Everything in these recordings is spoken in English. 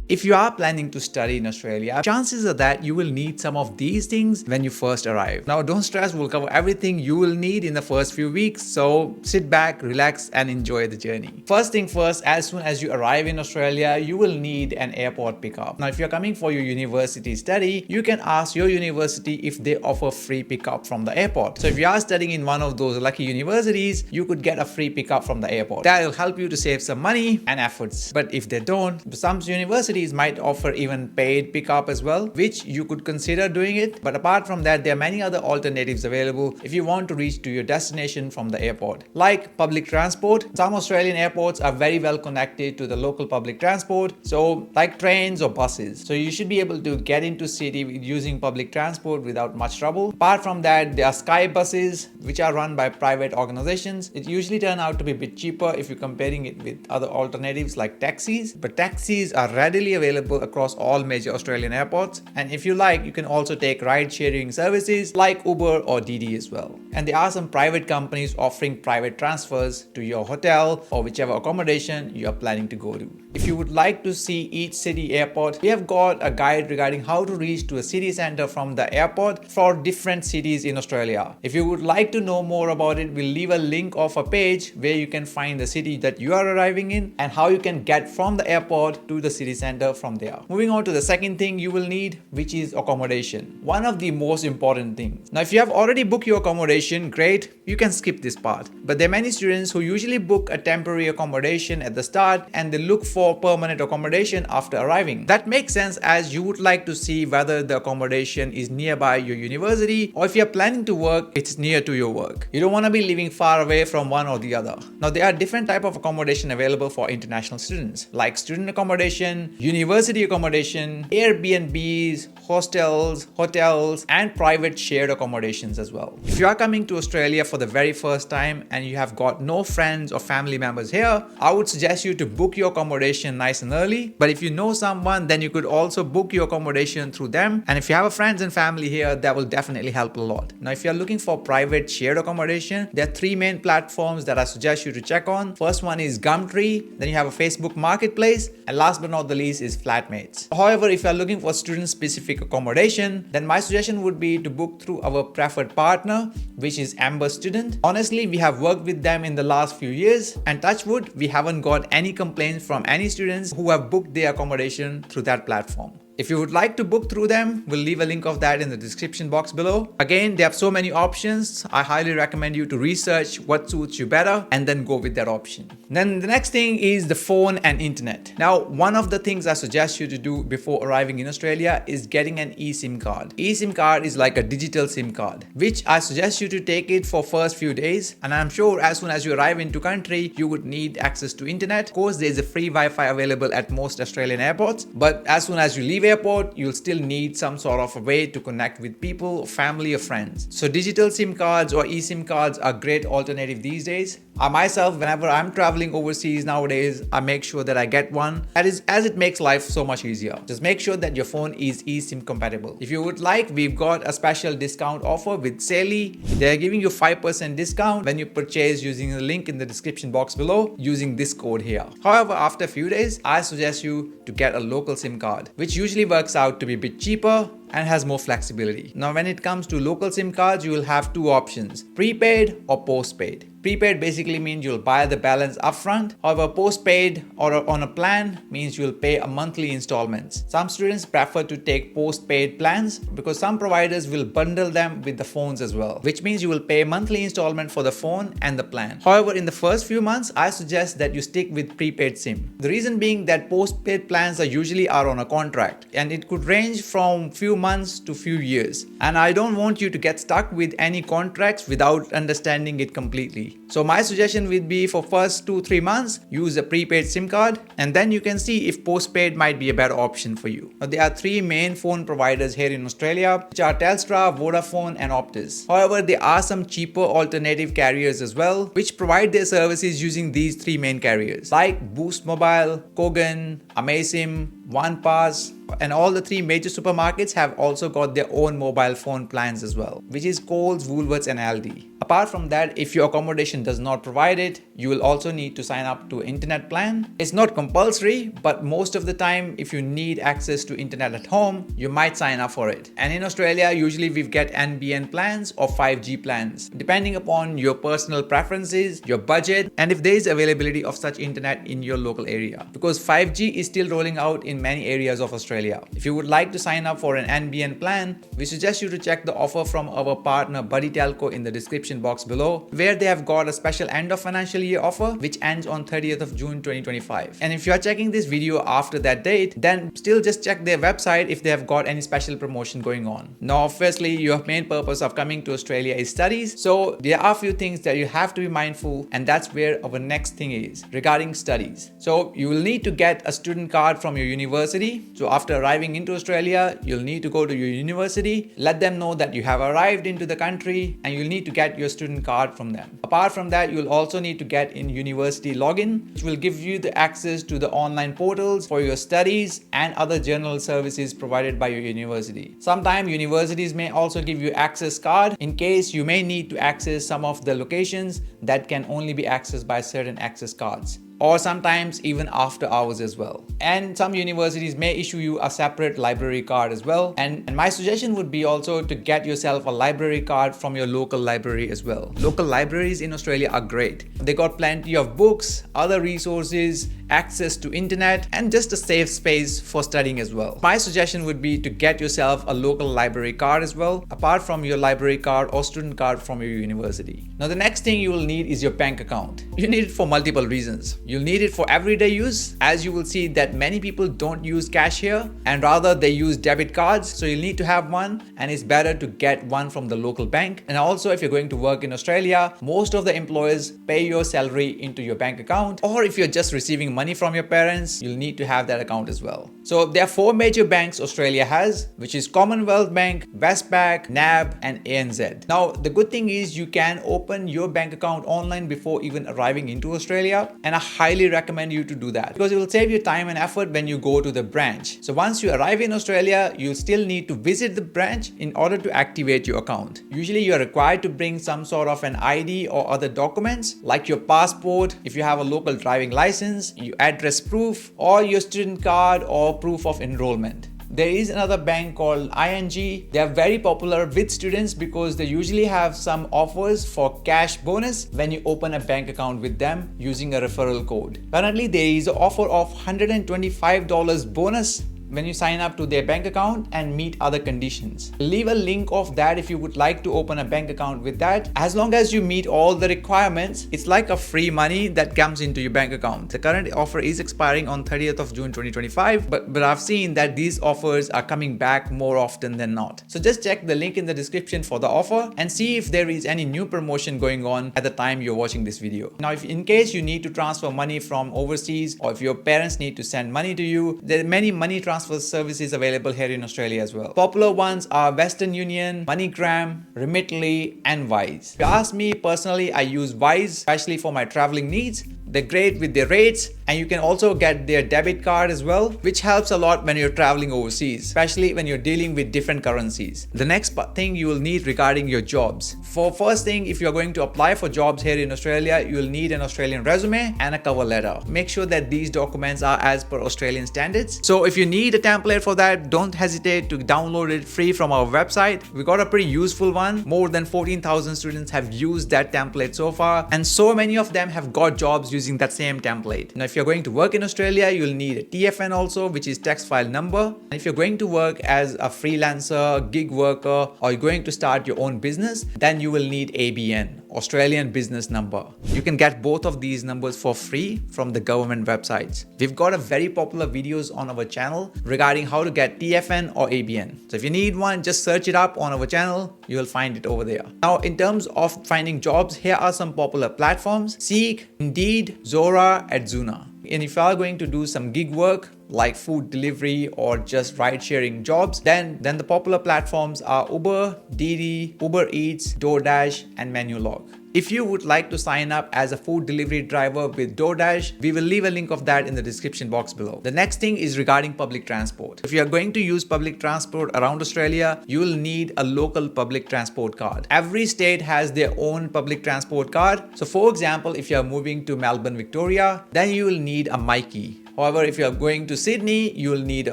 If you are planning to study in Australia, chances are that you will need some of these things when you first arrive. Now, don't stress, we'll cover everything you will need in the first few weeks, so sit back, relax, and enjoy the journey. First thing first, as soon as you arrive in Australia, you will need an airport pickup. Now, if you're coming for your university study, you can ask your university if they offer free pickup from the airport. So if you are studying in one of those lucky universities, you could get a free pickup from the airport. That will help you to save some money and efforts. But if they don't, some universities might offer even paid pickup as well, which you could consider doing it. But apart from that, there are many other alternatives available if you want to reach to your destination from the airport. Like public transport, some Australian airports are very well connected to the local public transport, so like trains or buses. So you should be able to get into city using public transport without much trouble. Apart from that, there are sky buses which are run by private organizations. It usually turn out to be a bit cheaper if you're comparing it with other alternatives like taxis, but taxis are readily available across all major Australian airports. And if you like, you can also take ride sharing services like Uber or Didi as well. And there are some private companies offering private transfers to your hotel or whichever accommodation you are planning to go to. If you would like to see each city airport, we have got a guide regarding how to reach to a city center from the airport for different cities in Australia. If you would like to know more about it, we'll leave a link of a page where you can find the city that you are arriving in and how you can get from the airport to the city center from there. Moving on to the second thing you will need, which is accommodation. One of the most important things. Now, if you have already booked your accommodation, great, you can skip this part. But there are many students who usually book a temporary accommodation at the start and they look for permanent accommodation after arriving. That makes sense, as you would like to see whether the accommodation is nearby your university, or if you're planning to work, it's near to your work. You don't want to be living far away from one or the other. Now, there are different types of accommodation available for international students, like student accommodation, university accommodation, Airbnbs, hostels, hotels, and private shared accommodations as well. If you are coming to Australia for the very first time and you have got no friends or family members here, I would suggest you to book your accommodation nice and early. But if you know someone, then you could also book your accommodation through them. And if you have a friends and family here, that will definitely help a lot. Now, if you're looking for private shared accommodation, there are three main platforms that I suggest you to check on. First one is Gumtree, then you have a Facebook Marketplace, and last but not the least is Flatmates. However, if you're looking for student-specific accommodation, then my suggestion would be to book through our preferred partner, which is Amber Student. Honestly, we have worked with them in the last few years, and touch wood, we haven't got any complaints from any students who have booked their accommodation through that platform. If you would like to book through them, we'll leave a link of that in the description box below. Again, they have so many options. I highly recommend you to research what suits you better and then go with that option. Then the next thing is the phone and internet. Now, one of the things I suggest you to do before arriving in Australia is getting an eSIM card. eSIM card is like a digital SIM card, which I suggest you to take it for first few days. And I'm sure as soon as you arrive into country, you would need access to internet. Of course, there's a free Wi-Fi available at most Australian airports, but as soon as you leave airport, you'll still need some sort of a way to connect with people, family or friends. So digital SIM cards or eSIM cards are great alternative these days. I myself, whenever I'm traveling overseas nowadays, I make sure that I get one. That is, as it makes life so much easier. Just make sure that your phone is eSIM compatible. If you would like, we've got a special discount offer with Sally. They're giving you 5% discount when you purchase using the link in the description box below using this code here. However, after a few days, I suggest you to get a local SIM card, which usually works out to be a bit cheaper and has more flexibility. Now, when it comes to local SIM cards, you will have two options: prepaid or postpaid. Prepaid basically means you'll buy the balance upfront. However, postpaid or on a plan means you'll pay a monthly installments. Some students prefer to take postpaid plans because some providers will bundle them with the phones as well, which means you will pay monthly installment for the phone and the plan. However, in the first few months, I suggest that you stick with prepaid SIM. The reason being that postpaid plans are usually on a contract, and it could range from few months to few years. And I don't want you to get stuck with any contracts without understanding it completely. So my suggestion would be for first 2-3 months, use a prepaid SIM card, and then you can see if postpaid might be a better option for you. Now, there are three main phone providers here in Australia, which are Telstra, Vodafone and Optus. However, there are some cheaper alternative carriers as well, which provide their services using these three main carriers like Boost Mobile, Kogan, Amasim, OnePass, and all the three major supermarkets have also got their own mobile phone plans as well, which is Coles, Woolworths and Aldi. Apart from that, if your accommodation does not provide it, you will also need to sign up to an internet plan. It's not compulsory, but most of the time, if you need access to internet at home, you might sign up for it. And in Australia, usually we get NBN plans or 5G plans, depending upon your personal preferences, your budget, and if there is availability of such internet in your local area. Because 5G is still rolling out in many areas of Australia. If you would like to sign up for an NBN plan, we suggest you to check the offer from our partner Buddy Telco in the description box below, where they have got a special end of financial year offer which ends on 30th of June 2025. And if you are checking this video after that date, then still just check their website if they have got any special promotion going on. Now obviously your main purpose of coming to Australia is studies, so there are a few things that you have to be mindful, and that's where our next thing is regarding studies. So you will need to get a student card from your university. So after arriving into Australia, you'll need to go to your university, let them know that you have arrived into the country, and you'll need to get your student card from them. Apart from that, you'll also need to get in university login, which will give you the access to the online portals for your studies and other general services provided by your university. Sometimes universities may also give you access card in case you may need to access some of the locations that can only be accessed by certain access cards, or sometimes even after hours as well. And some universities may issue you a separate library card as well. And my suggestion would be also to get yourself a library card from your local library as well. Local libraries in Australia are great. They got plenty of books, other resources, access to internet, and just a safe space for studying as well. My suggestion would be to get yourself a local library card as well, apart from your library card or student card from your university. Now the next thing you will need is your bank account. You need it for multiple reasons. You'll need it for everyday use, as you will see that many people don't use cash here and rather they use debit cards. So you'll need to have one, and it's better to get one from the local bank. And also, if you're going to work in Australia, most of the employers pay your salary into your bank account, or if you're just receiving money from your parents, you'll need to have that account as well. So there are 4 major banks Australia has, which is Commonwealth Bank, Westpac, NAB, and ANZ. Now the good thing is you can open your bank account online before even arriving into Australia, and I highly recommend you to do that because it will save you time and effort when you go to the branch. So once you arrive in Australia, you still need to visit the branch in order to activate your account. Usually you are required to bring some sort of an ID or other documents like your passport, if you have a local driving license, your address proof, or your student card or proof of enrollment. There is another bank called ING. They are very popular with students because they usually have some offers for cash bonus when you open a bank account with them using a referral code. Currently, there is an offer of $125 bonus when you sign up to their bank account and meet other conditions. Leave a link of that if you would like to open a bank account with that. As long as you meet all the requirements, it's like a free money that comes into your bank account. The current offer is expiring on 30th of June 2025, but I've seen that these offers are coming back more often than not. So just check the link in the description for the offer and see if there is any new promotion going on at the time you're watching this video. Now, if in case you need to transfer money from overseas, or if your parents need to send money to you, there are many money transfer services available here in Australia as well. Popular ones are Western Union, MoneyGram, Remitly, and Wise. If you ask me personally, I use Wise especially for my traveling needs. They're great with their rates, and you can also get their debit card as well, which helps a lot when you're traveling overseas, especially when you're dealing with different currencies. The next thing you will need regarding your jobs. For first thing, if you're going to apply for jobs here in Australia, you'll need an Australian resume and a cover letter. Make sure that these documents are as per Australian standards. So if you need a template for that, don't hesitate to download it free from our website. We got a pretty useful one. More than 14,000 students have used that template so far, and so many of them have got jobs using that same template. Now, if you're going to work in Australia, you'll need a TFN also, which is tax file number. And if you're going to work as a freelancer, gig worker, or you're going to start your own business, then you will need ABN, Australian Business Number. You can get both of these numbers for free from the government websites. We've got a very popular videos on our channel regarding how to get TFN or ABN. So if you need one, just search it up on our channel. You will find it over there. Now, in terms of finding jobs, here are some popular platforms: Seek, Indeed, Zora, Adzuna. And if you are going to do some gig work like food delivery or just ride sharing jobs, then the popular platforms are Uber, Didi, Uber Eats, DoorDash, and Menulog. If you would like to sign up as a food delivery driver with DoorDash, we will leave a link of that in the description box below. The next thing is regarding public transport. If you are going to use public transport around Australia, you will need a local public transport card. Every state has their own public transport card. So for example, if you are moving to Melbourne, Victoria, then you will need a Myki. However, if you are going to Sydney, you will need a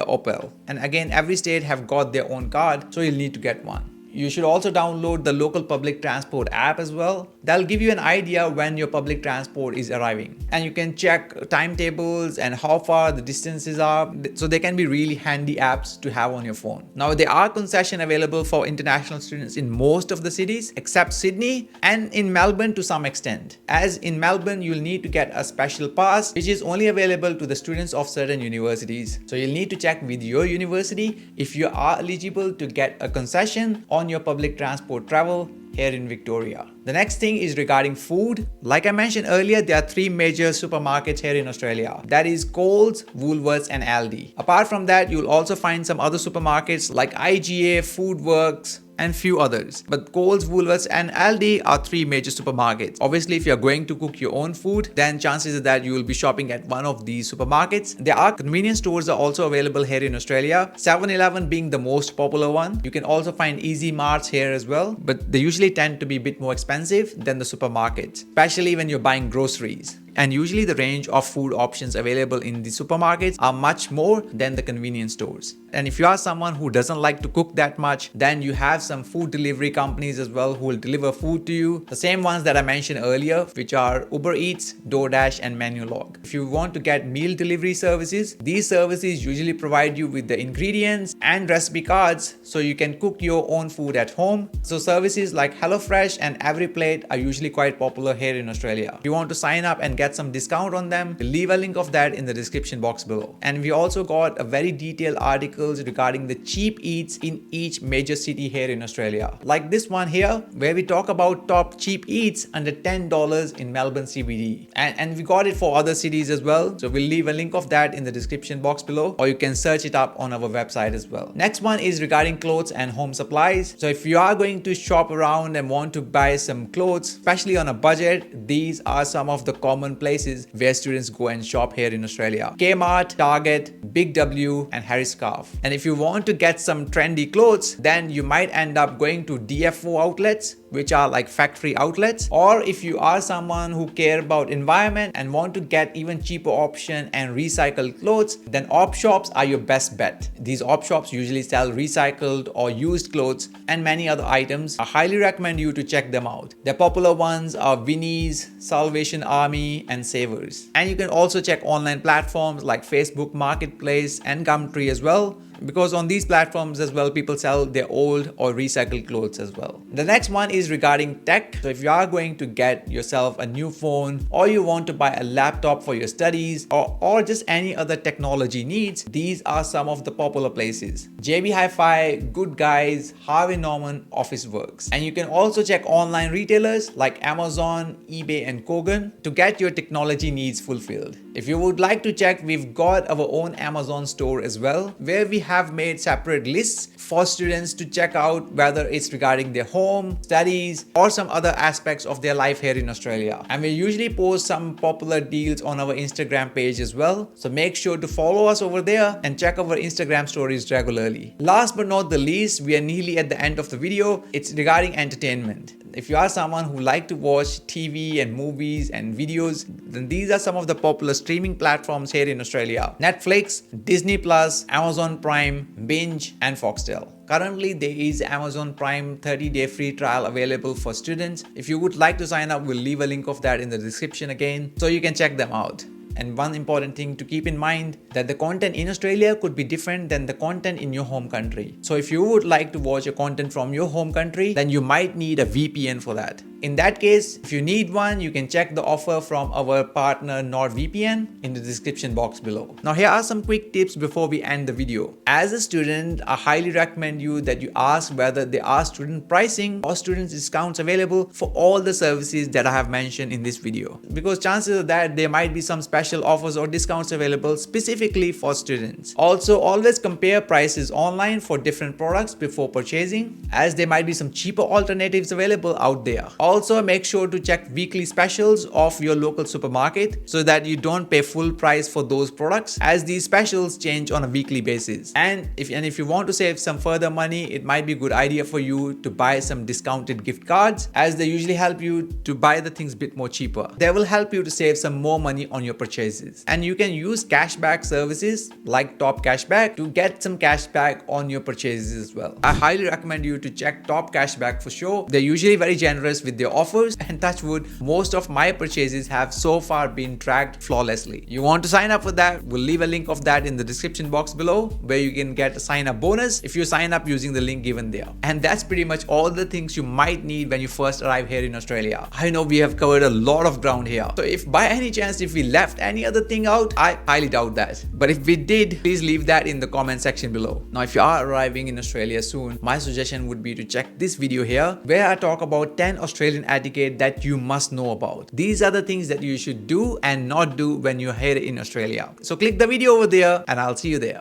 Opel. And again, every state have got their own card, so you'll need to get one. You should also download the local public transport app as well. That'll give you an idea when your public transport is arriving. And you can check timetables and how far the distances are. So they can be really handy apps to have on your phone. Now there are concessions available for international students in most of the cities except Sydney and in Melbourne to some extent. As in Melbourne, you'll need to get a special pass which is only available to the students of certain universities. So you'll need to check with your university if you are eligible to get a concession on your public transport travel here in Victoria. The next thing is regarding food. Like I mentioned earlier, there are three major supermarkets here in Australia. That is Coles, Woolworths and Aldi. Apart from that, you'll also find some other supermarkets like IGA, Foodworks, and few others. But Coles, Woolworths and Aldi are three major supermarkets. Obviously, if you're going to cook your own food, then chances are that you will be shopping at one of these supermarkets. There are convenience stores are also available here in Australia, 7-Eleven being the most popular one. You can also find Easy Marts here as well, but they usually tend to be a bit more expensive than the supermarkets, especially when you're buying groceries. And usually the range of food options available in the supermarkets are much more than the convenience stores. And if you are someone who doesn't like to cook that much, then you have some food delivery companies as well who will deliver food to you. The same ones that I mentioned earlier, which are Uber Eats, DoorDash and Menulog. If you want to get meal delivery services, these services usually provide you with the ingredients and recipe cards so you can cook your own food at home. So services like HelloFresh and EveryPlate are usually quite popular here in Australia. If you want to sign up and get some discount on them, we'll leave a link of that in the description box below. And we also got a very detailed articles regarding the cheap eats in each major city here in Australia. Like this one here, where we talk about top cheap eats under $10 in Melbourne CBD. And we got it for other cities as well. So we'll leave a link of that in the description box below, or you can search it up on our website as well. Next one is regarding clothes and home supplies. So if you are going to shop around and want to buy some clothes, especially on a budget, these are some of the common places where students go and shop here in Australia. Kmart, Target, Big W and Harry Scarf. And if you want to get some trendy clothes, then you might end up going to DFO outlets, which are like factory outlets. Or if you are someone who care about environment and want to get even cheaper option and recycled clothes, then op shops are your best bet. These op shops usually sell recycled or used clothes and many other items. I highly recommend you to check them out. The popular ones are Winnie's, Salvation Army and Savers. And you can also check online platforms like Facebook Marketplace and Gumtree as well, because on these platforms as well, people sell their old or recycled clothes as well. The next one is regarding tech. So if you are going to get yourself a new phone, or you want to buy a laptop for your studies, or just any other technology needs, these are some of the popular places. JB Hi-Fi, Good Guys, Harvey Norman, Officeworks. And you can also check online retailers like Amazon, eBay and Kogan to get your technology needs fulfilled. If you would like to check, we've got our own Amazon store as well, where we have made separate lists for students to check out, whether it's regarding their home, studies, or some other aspects of their life here in Australia. And we usually post some popular deals on our Instagram page as well. So make sure to follow us over there and check our Instagram stories regularly. Last but not the least, we are nearly at the end of the video. It's regarding entertainment. If you are someone who like to watch TV and movies and videos, then these are some of the popular streaming platforms here in Australia: Netflix, Disney Plus, Amazon Prime, Binge and Foxtel. Currently, there is Amazon Prime 30-day free trial available for students. If you would like to sign up, we'll leave a link of that in the description again, so you can check them out. And one important thing to keep in mind, that the content in Australia could be different than the content in your home country. So if you would like to watch your content from your home country, then you might need a VPN for that. In that case, if you need one, you can check the offer from our partner NordVPN in the description box below. Now here are some quick tips before we end the video. As a student, I highly recommend you that you ask whether there are student pricing or student discounts available for all the services that I have mentioned in this video, because chances are that there might be some special offers or discounts available specifically for students. Also, always compare prices online for different products before purchasing, as there might be some cheaper alternatives available out there. Also make sure to check weekly specials of your local supermarket so that you don't pay full price for those products, as these specials change on a weekly basis. And if you want to save some further money, it might be a good idea for you to buy some discounted gift cards, as they usually help you to buy the things a bit more cheaper. They will help you to save some more money on your purchases. And you can use cashback services like Top Cashback to get some cashback on your purchases as well. I highly recommend you to check Top Cashback for sure. They're usually very generous with their offers, and touch wood, most of my purchases have so far been tracked flawlessly. You want to sign up for that? We'll leave a link of that in the description box below, where you can get a sign up bonus if you sign up using the link given there. And that's pretty much all the things you might need when you first arrive here in Australia. I know we have covered a lot of ground here, so if by any chance if we left any other thing out, I highly doubt that. But if we did, please leave that in the comment section below. Now if you are arriving in Australia soon, my suggestion would be to check this video here, where I talk about 10 Australian etiquette that you must know about. These are the things that you should do and not do when you're here in Australia. So click the video over there and I'll see you there.